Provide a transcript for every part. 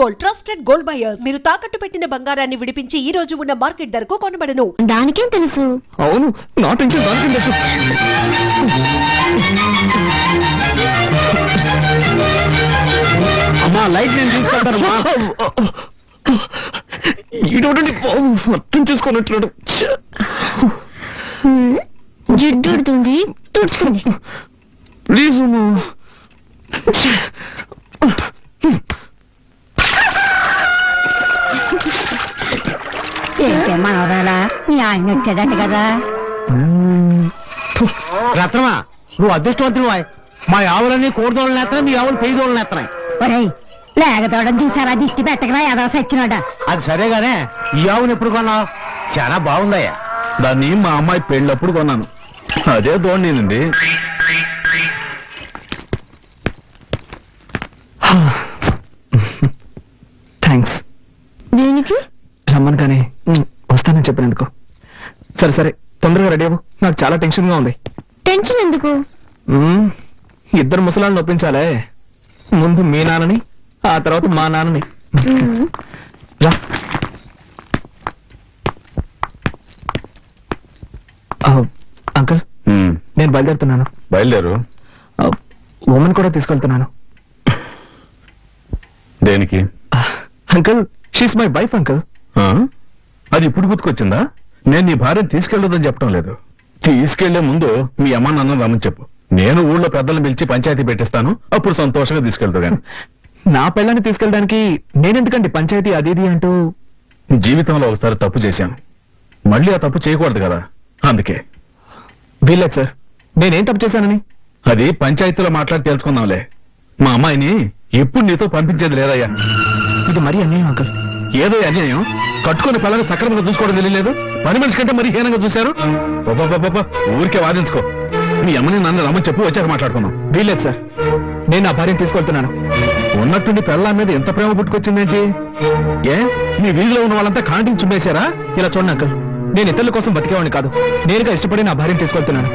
Gold, trusted gold buyers. మీరు తాకట్టు పెట్టిన బంగారాన్ని విడిపించి ఈ రోజు ఉన్న మార్కెట్ ధరకు కొనబడను. దానికేం తెలుసు? అవును, నా టెన్షన్ దానికేం తెలుసు. అమ్మా, లైట్ నేను తీసుకుంటానమ్మా. ఇటువంటి అర్థం చేసుకున్నట్లు జిడ్డుడుతుంది, తుడుచుకుంది. ప్లీజ్ అమ్మా. మనవరాలా మీ ఆయన వచ్చాడట కదా. రత్నమా, నువ్వు అదృష్టవంతులు. మా ఆవులన్నీ కోడిదోళ్ళు నేస్తున్నాయి, మీ ఆవులు పెయ్యదోళ్ళు నేస్తున్నాయి. ఒరేయ్, లేగదోడని చూసారా? దిష్టి పెట్టకరా ఏదో సచ్చినాడా. అది సరేగానే, ఈ ఆవును ఎప్పుడు కొన్నావు? చాలా బాగుందయ్యా. దాన్ని మా అమ్మాయి పెళ్ళప్పుడు కొన్నాను. అదే దోణినండి. థ్యాంక్స్. దేనికి? రమ్మను కానీ వస్తానని చెప్పినందుకు. సరే సరే, తొందరగా రెడీ అవ్వు. నాకు చాలా టెన్షన్ గా ఉంది. టెన్షన్ ఎందుకు? ఇద్దరు ముసలాళ్ళని ఒప్పించాలే. ముందు మీ నాన్నని, ఆ తర్వాత మా నాన్నని. రా. అంకుల్, నేను బయలుదేరుతున్నాను. బయలుదేరు. ఉమెన్ కూడా తీసుకెళ్తున్నాను. దేనికి? Uncle, she's my wife uncle. అది ఇప్పుడు గుర్తుకొచ్చిందా? నేను నీ భార్యను తీసుకెళ్ళదని చెప్పడం లేదు. తీసుకెళ్లే ముందు మీ అమ్మ నాన్న రమ్మని చెప్పు. నేను ఊళ్ళో పెద్దలను పిలిచి పంచాయతీ పెట్టిస్తాను. అప్పుడు సంతోషంగా తీసుకెళ్తాను. నా పిల్లని తీసుకెళ్ళడానికి నేనెందుకండి పంచాయతీ అది ఇది అంటూ? జీవితంలో ఒకసారి తప్పు చేశాను, మళ్ళీ ఆ తప్పు చేయకూడదు కదా, అందుకే. వీల్లేదు సార్, నేనేం తప్పు చేశానని? అది పంచాయతీలో మాట్లాడి తెలుసుకుందాంలే. మా అమ్మాయిని ఎప్పుడు నీతో పంపించేది లేదయ్యా. ఇది మరీ అన్యాయం అంకుల్. ఏదో అన్యాయం. కట్టుకుని పిల్లల్ని సక్రమంగా చూసుకోవడం తెలియలేదు. పని మనిషి కంటే మరీ హీనంగా చూశారు. ఊరికే వాదించుకో. మీ అమ్మని నన్ను రమ్మని చెప్పు, వచ్చాక మాట్లాడుకున్నాం. వీల్లేదు సార్, నేను నా భార్యను తీసుకెళ్తున్నాను. ఉన్నట్టుండి పిల్లల మీద ఎంత ప్రేమ పుట్టుకొచ్చిందేంటి? ఏ, నీ వీధిలో ఉన్న వాళ్ళంతా కాంటింగ్ చుమ్మేశారా? ఇలా చూడండి అంకుల్, నేను ఇతరుల కోసం బతికేవాడిని కాదు. నేనుగా ఇష్టపడి నా భార్యను తీసుకెళ్తున్నాను.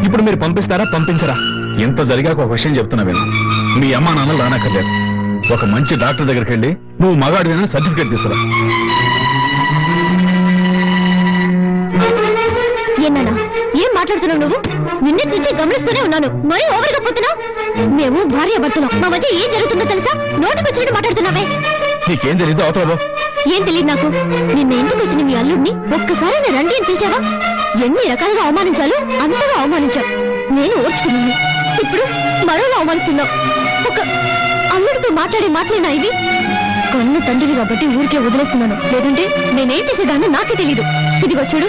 ఇప్పుడు మీరు పంపిస్తారా, పంపించరా? ఇంత జరిగాక ఒక విషయం చెప్తున్నా విను. మీ అమ్మ నాన్నలు రానక్కర్లేదు. ఒక మంచి డాక్టర్ దగ్గరికి వెళ్ళి నువ్వు మగాడివైనా సర్టిఫికేట్ తీసుకురా. ఏనా ఏం మాట్లాడుతున్నావు నువ్వు? నిన్నే నుంచి గమనిస్తూనే ఉన్నాను. మరీ ఓవర్గా పోతున్నావు. మేము భార్య భర్తలు, మా మధ్య ఏం జరుగుతుందో తెలుసా? నోటికి వచ్చినట్టు మాట్లాడుతున్నావే. నీకేం తెలీదు, అవతల. ఏం తెలియదు నాకు. నిన్న ఎందుకు వచ్చిన మీ అల్లుడిని ఒక్కసారి నా రండి అని పిలిచావా? ఎన్ని రకాలుగా అవమానించాలో అంతగా అవమానించావు. నేను ఓర్చుకున్నాను. ఇప్పుడు మరోలా అవమానిస్తున్నావు. ఒక అల్లుడితో మాట్లాడే మాటలేనా ఇవి? కన్ను తండ్రిని కాబట్టి ఊరికే వదిలేస్తున్నాను. లేదంటే నేనేం చేసేదాన్ని నాకే తెలీదు. ఇదిగో చూడు,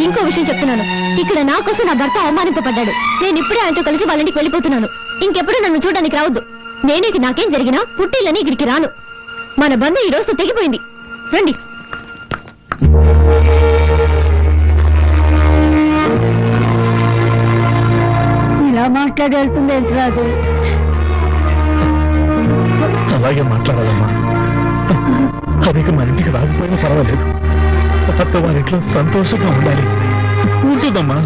ఇంకో విషయం చెప్తున్నాను. ఇక్కడ నా కోసం నా భర్త అవమానింపబడ్డాడు. నేను ఇప్పుడే ఆయనతో కలిసి వాళ్ళ ఇంటికి వెళ్ళిపోతున్నాను. ఇంకెప్పుడు నన్ను చూడడానికి రావద్దు. నేనేకి నాకేం జరిగినా పుట్టిల్లని ఇక్కడికి రాను. మన బంధం ఈ రోజు తెగిపోయింది. రండి. ఇలా మాట్లాడాల్సిందే రాదు. అలాగే మాట్లాడాలమ్మా. అదికి మన ఇంటికి రాకపోయినా పర్వాలేదు. అత్త వారింట్లో సంతోషంగా ఉండాలి. ఉంటుందమ్మా.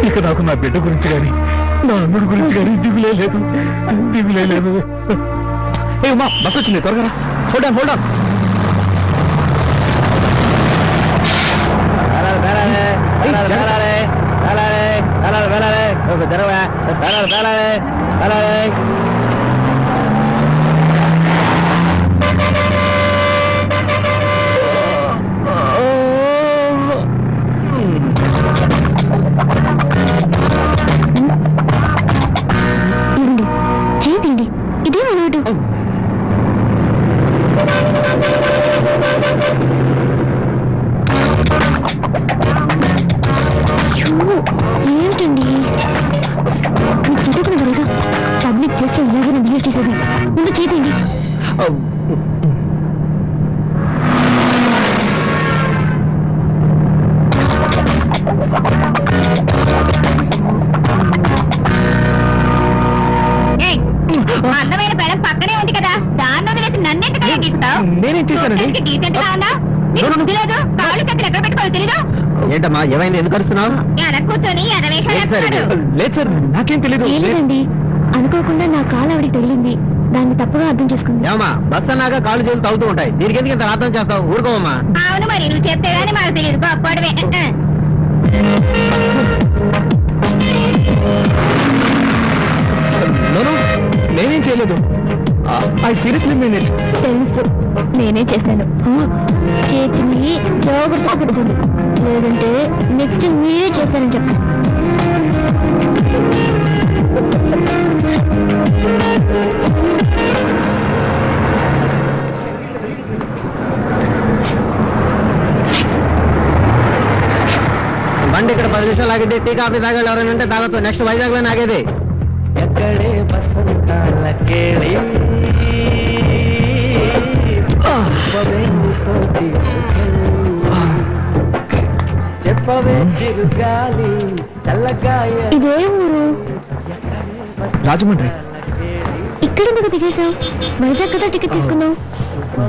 ఇక నాకు నా బిడ్డ గురించి గాని నా అన్నుడి గురించి గాని దిగులే లేదు, దిగులే లేదు. ఏమా, బస్ వచ్చింది, త్వరగా. Hold on, hold on. చేయండి, ఇదే మనోడు. ఏంటండి మీరు చదువుకున్న వరగా పబ్లిక్ ప్లేస్ లో ఏదైనా బిహేవ్ చేసేది. ముందు చేయండి. అందమైన పెళ్ళం పక్కనే ఉంది కదా, దాన్ని వదిలేసి నన్నెందుకు గీస్తావు? నేనేం చేశానండి? డీసెంట్ గా ఉన్నా లేదు. కాళ్ళు చేతులు ఎక్కడ పెట్టుకోవాలి తెలీదు. ఏంటమ్మా, ఏమైంది? ఎందుకు అరుస్తున్నావు? ఎడ కూర్చొని లేదు సార్, నాకేం తెలీదు. లేదండి, అనుకోకుండా నా కాలు ఆవిడికి తగిలింది. దాన్ని తప్పుగా అర్థం చేసుకుంది. ఏమా బస్ అన్నాక కాళ్ళు చేతులు తగ్గుతూ ఉంటాయి, దీనికి ఎందుకు ఇంత అర్థం చేస్తావు? ఊరుకోమమ్మా. అవును మరి, నువ్వు చెప్తే గానీ మాకు తెలియదు, గొప్పవాడివే. నేనేం చేయలేదు. I seriously mean it. తెలుసు, నేనే చేశాను. చేతిని జాగ్రత్తగా పెట్టుకోండి, లేదంటే నెక్స్ట్ మీరే చేశారని చెప్పండి. బండి ఇక్కడ 10 నిమిషాలు ఆగితే టీ కాఫీ తాగాలి, ఎవరైనా ఉంటే తాగొచ్చు. నెక్స్ట్ వైజాగ్ లో ఆగేది. ఎక్కడే బస్సంతాలకేడి చెప్పవే చిరుగాలి చల్లగాయ. ఇదే ఊరు? రాజమండ్రి. ఇక్కడ ఎందుకు దిగేశావు? వైజాగ్ కదా టికెట్ తీసుకున్నావు.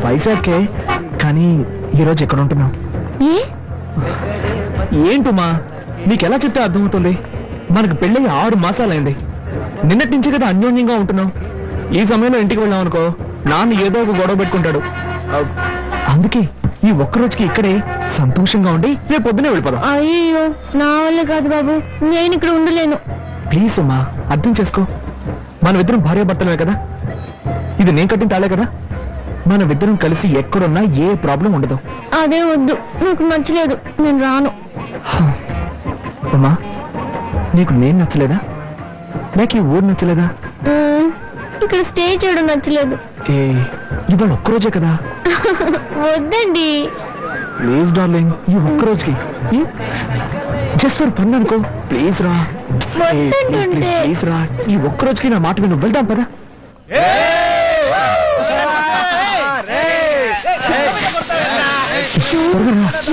వైజాగ్కే, కానీ ఈరోజు ఎక్కడ ఉంటున్నావు? ఏ ఏంటుమా, నీకెలా చెప్తే అర్థమవుతుంది? మనకు పెళ్ళి 6 మాసాలైంది. నిన్నటి నుంచి కదా అన్యోన్యంగా ఉంటున్నావు. ఈ సమయంలో ఇంటికి వెళ్ళాం అనుకో, నాన్న ఏదో ఒక గొడవ పెట్టుకుంటాడు. అందుకే ఈ ఒక్కరోజుకి ఇక్కడే సంతోషంగా ఉండి రేపు పొద్దునే వెళ్ళిపోదాం. అయ్యో, నా వల్ల కాదు బాబు, నేను ఇక్కడ ఉండలేను. ప్లీజ్ అమ్మా, అర్థం చేసుకో. మనమిద్దరం భార్యాభర్తలమే కదా, ఇది నేను కట్టిన తాళే కదా. మనమిద్దరం కలిసి ఎక్కడున్నా ఏ ప్రాబ్లం ఉండదు. అదే వద్దు, నాకు నచ్చలేదు, నేను రాను. అమ్మా, నీకు నేను నచ్చలేదా? నాకు ఈ ఊరు నచ్చలేదా? ఇక్కడ స్టే చేయడం నచ్చలేదు. ఏ, ఇవాళ ఒక్కరోజే కదా. వద్దండి ప్లీజ్ డార్లింగ్, ఈ ఒక్కరోజుకి జస్ట్ ఫర్ ఫన్ అనుకో. ప్లీజ్ రా, వద్దంటుంటే. ప్లీజ్ రా, ఈ ఒక్కరోజుకి నా మాట విను, వెళ్దాం పదా.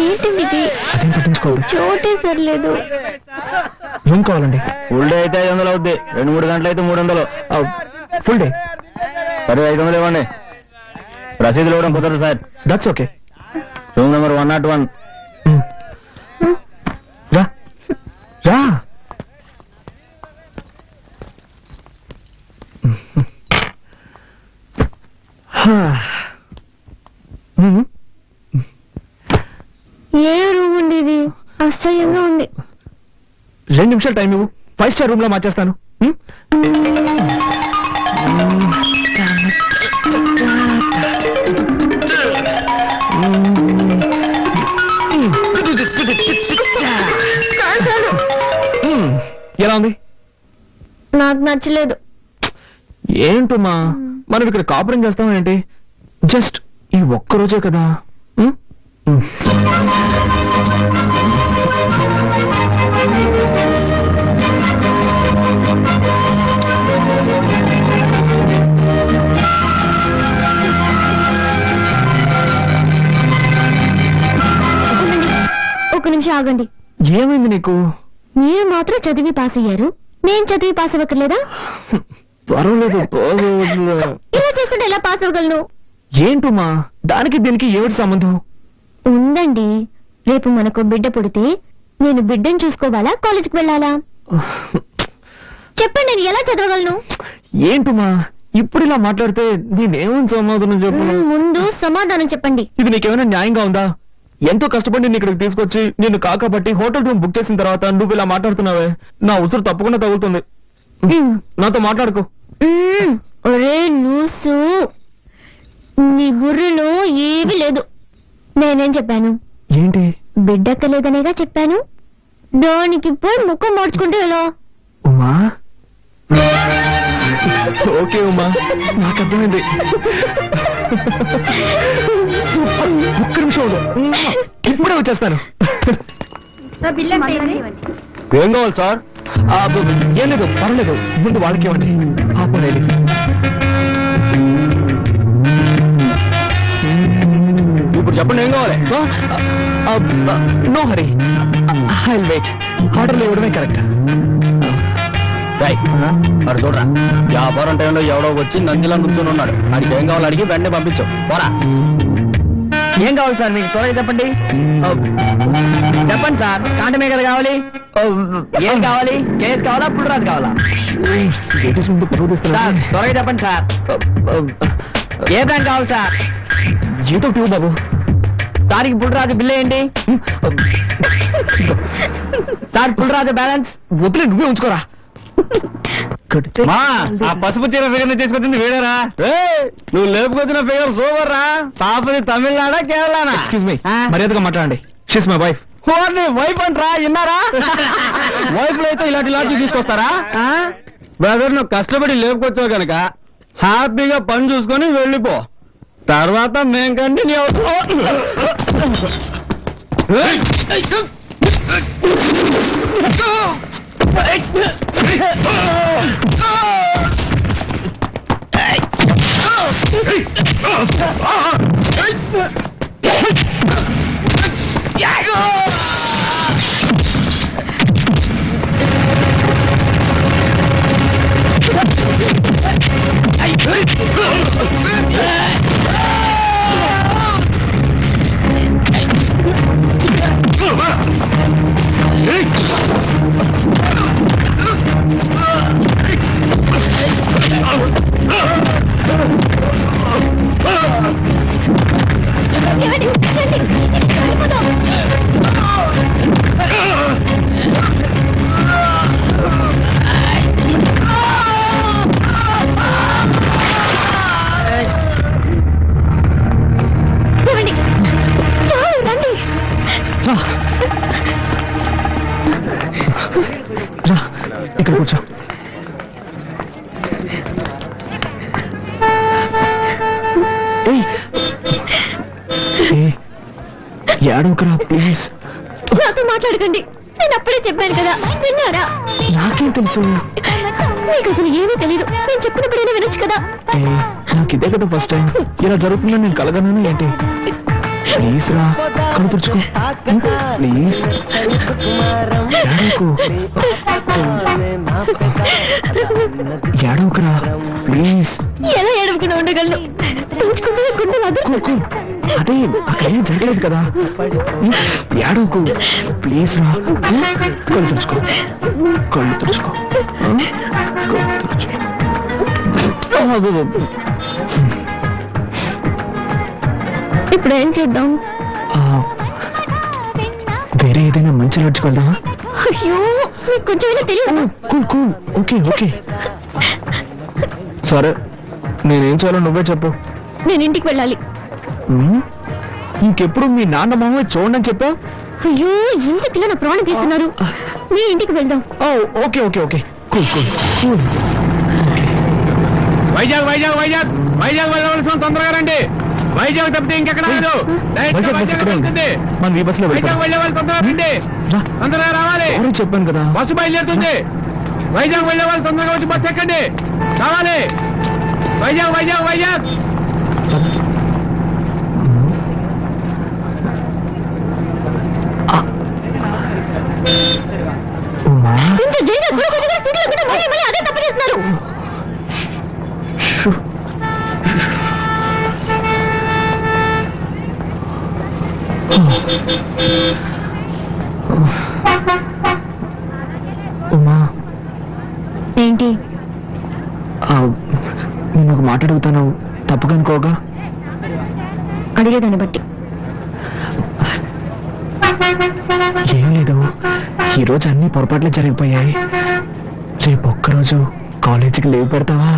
ఏంటండి ఇది? అదేం పట్టించుకోవద్దు. చోటే సరిలేదు. రూమ్ కావాలండి. ఫుల్ డే అయితే 500 అవుద్ది, 2-3 గంటలు అయితే 300. ఫుల్ డే సరే 500 ఇవ్వండి. రసీదులు ఇవ్వడం కుదరదు sir. That's okay. Room number 101. రా రా. ఏ రూమ్ ఉంది ఇది? అసహ్యంగా ఉంది. 2 నిమిషాలు టైం ఇవ్వు, 5 స్టార్ రూమ్ లో మార్చేస్తాను. ఎలా ఉంది? నాకు నచ్చలేదు. ఏంటమ్మా, మనం ఇక్కడ కాపురం చేస్తాం ఏంటి? జస్ట్ ఈ ఒక్కరోజే కదా. ఒక నిమిషం ఆగండి. ఏమైంది నీకు? మీరు మాత్రం చదివి పాస్ అయ్యారు, నేను చదివి పాస్ అవ్వక్కర్లేదా? పర్వాలేదు. ఇలా చేసుకుంటే ఎలా పాస్ అవ్వగలను? ఏంటమ్మా, దానికి దీనికి ఏమిటి సంబంధం? ఉందండి. రేపు మనకు బిడ్డ పుడితే నేను బిడ్డను చూసుకోవాలా, కాలేజీకి వెళ్ళాలా? చెప్పండి, నేను ఎలా చదవగలను? ఏంటమ్మా, ఇప్పుడు ఇలా మాట్లాడితే నేనేమని సమాధానం చెప్పు? ముందు సమాధానం చెప్పండి. ఇది నీకేమైనా న్యాయంగా ఉందా? ఎంతో కష్టపడి నిన్ను ఇక్కడికి తీసుకొచ్చి నిన్ను కాకపట్టి హోటల్ రూమ్ బుక్ చేసిన తర్వాత నువ్వు ఇలా మాట్లాడుతున్నావే, నా ఉసురు తప్పకుండా తగులుతుంది. నాతో మాట్లాడుకో. ఒరే లూసు, నీ బుర్రలో ఏమీ లేదు. నేనేం చెప్పాను? ఏంటి? బిడ్డక్కలేదనేగా చెప్పాను. దానికి పోయి ముఖం మార్చుకుంటే ఎలా? ఉమా, ఓకే ఉమా, నాకు అర్థమైంది. ఒక్క నిమిషం ఉండు. ఇప్పుడే వచ్చేస్తాను. ఏం కావాలి సార్? ఏం లేదు, పర్లేదు, ముందు వాళ్ళకి ఇవ్వండి. ఆపలేదు. ఇప్పుడు చెప్పండి, ఏం కావాలి? No hurry, I will wait. ఆర్డర్లు ఇవ్వడమే కరెక్ట్. మరి చూడరా, వ్యాపారం టైంలో ఎవడో వచ్చి నందిలా నుంచుని ఉన్నాడు. వాడికి ఏం కావాలో అడిగి వెంటనే పంపించావు. పోరా. ఏం కావాలి సార్ మీకు? త్వరగా చెప్పండి. చెప్పండి సార్, కాంటమే కదా కావాలి. ఏం కావాలి? కేసు కావాలా, పుల్లరాజు కావాలా? సార్ త్వరగా చెప్పండి సార్. ఏ బ్రాండ్ కావాలి సార్? జీతో ట్యూబ్ బాబు. సార్కి పుల్లరాజు బిల్ ఏంటి సార్? పుల్లరాజు బ్యాలెన్స్ వదిలే, నువ్వే ఉంచుకోరా. మా ఆ పసుపు చీర ఫిగర్ తీసుకొచ్చింది వీడరా? నువ్వు లేపుకొచ్చిన ఫిగర్ సూపర్ రా. పాపది తమిళనాడా కేరళనా? ఎక్స్క్యూజ్ మీ, మర్యాదగా మాట్లాడండి. She's my wife. వైఫ్ అంటరా? విన్నారా? వైఫ్ లో అయితే ఇలాంటి లాంటి తీసుకొస్తారా? బ్రదర్, నువ్వు కష్టపడి లేపుకొచ్చావు కనుక హ్యాపీగా పని చూసుకొని వెళ్ళిపో. తర్వాత మేం కంటిన్యూ అవుతాం. ఇక్కడ కూర్చో. ఏడవకరా ప్లీజ్. నాతో మాట్లాడకండి, నేను అప్పుడే చెప్పాను కదా, విన్నారా? నాకేం తెలుసు? మీకు అసలు ఏమీ తెలీదు. నేను చెప్పినప్పుడైనా వినొచ్చు కదా. నాకు ఇదే కదా ఫస్ట్ టైం. ఇలా జరుగుతుందని నేను కలగను ఏంటి? ప్లీజ్ రా, కళ్ళు తుడుచుకో ప్లీజ్. ఏడవకరా ప్లీజ్. ఎలా ఏడవకుండా ఉండగలను? తోచుకుంటే గుండెలు అదరు. అదే అక్కడ ఏం జరగలేదు కదా. ఏడవకు ప్లీజ్ రా. కళ్ళు తుడుచుకో, కళ్ళు తుడుచుకో, కళ్ళు తుడుచుకో. ఇప్పుడు ఏం చేద్దాం? వేరే ఏదైనా మంచి నడుచుకోదా? అయ్యో, మీకు కొంచెమైనా తెలియదు. Cool cool, okay okay. సరే, నేనేం చేయాలో నువ్వే చెప్పు. నేను ఇంటికి వెళ్ళాలి. ఇంకెప్పుడు మీ నాన్న మామయ్య చూడండి చెప్పావు. అయ్యో, ఎందుకు నా ప్రాణం తీస్తున్నారు? మీ ఇంటికి వెళ్దాం. Okay okay okay, cool cool cool. Vizag Vizag Vizag Vizag వెళ్ళవలసిన తొందరగా రండి. వైజాగ్ తప్పితే ఇంకెక్కడ లేదు. మనం ఈ బస్సులో వైజాగ్ వెళ్ళే వాళ్ళు తొందరగా రండి. తొందరగా రావాలి. చెప్పాను కదా, బస్సు బయలుదేరుతుంది. వైజాగ్ వెళ్ళే వాళ్ళు తొందరగా వచ్చి బస్సు ఎక్కండి. రావాలి. వైజాగ్ వైజాగ్ వైజాగ్. అదే తప్పు చేస్తున్నారు. ఉమా, ఏంటి? నేను ఒక మాట అడుగుతాను, తప్పుగా అనుకోగా? అడిగేదాన్ని బట్టి. ఏం లేదు, ఈరోజు అన్ని పొరపాట్లే జరిగిపోయాయి. రేపు ఒక్కరోజు కాలేజీకి లీవ్ పెడతావా?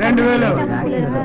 $2000